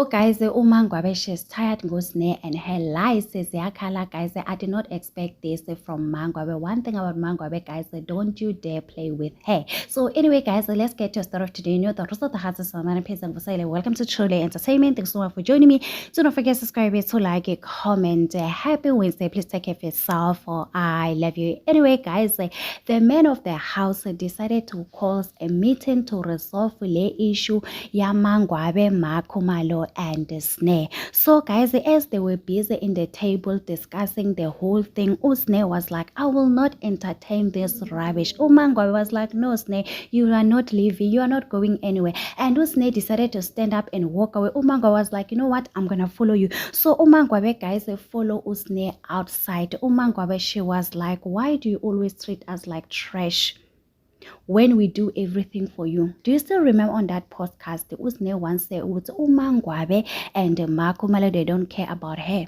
So guys, Umangwabe, she's tired ngosne and her lies ziyakhala guys. I did not expect this from Mangwabe. One thing about Mangwabe guys, don't you dare play with her. So anyway guys, let's get to the start of today. You know the rest of the houses are welcome to Truly Entertainment. Thanks so much for joining me. Do not forget to subscribe, to like it, comment. Happy Wednesday. Please take care of yourself. For I love you. Anyway guys, the men of the house decided to call a meeting to resolve the issue ya Mangwabe, Makhumalo and Sneh. So guys, as they were busy in the table discussing the whole thing, Sneh was like, I will not entertain this rubbish. Mangwabe was like, no Sneh, you are not leaving, you are not going anywhere. And Sneh decided to stand up and walk away. Mangwabe was like, you know what, I'm gonna follow you. So Mangwabe guys, they follow Sneh outside. Mangwabe, she was like, why do you always treat us like trash when we do everything for you? Do you still remember on that podcast Usne once said Umangwabe and Makhumalo, they don't care about her?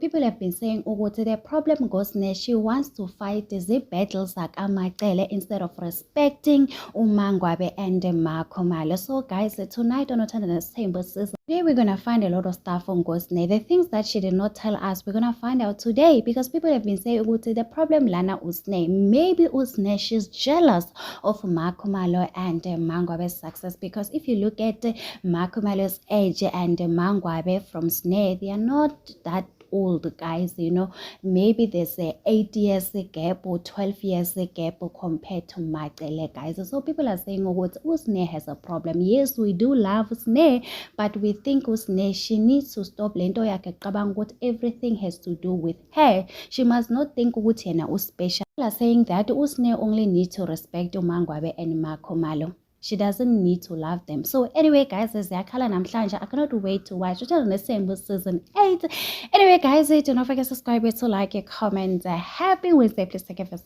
People have been saying, oh, the problem goes there. She wants to fight the battles like Amacele instead of respecting Umangwabe and Makhumalo. So guys, tonight on Otanda Chamber season, today we're gonna find a lot of stuff on Gosne. The things that she did not tell us, we're gonna find out today, because people have been saying, oh, the problem Lana Usne. Maybe Usne, she's jealous of Makhumalo and Mangwabe's success, because if you look at Makhumalo's age and Mangwabe from Sneh, they are not that old guys, you know. Maybe there's a 8 years gap or 12 years gap compared to Macele guys. So people are saying, oh, Usne has a problem. Yes, we do love Usne, but we think Usne, she needs to stop lento yakhe qabanga what everything has to do with her. She must not think ukuthi yena uspecial. People are saying that Usne only needs to respect Umangwabe and Makhumalo. She doesn't need to love them. So anyway guys, as I cannot wait to watch the same season 8. Anyway guys, do not forget to subscribe, to like, comment. Happy Wednesday. Please take care of yourself.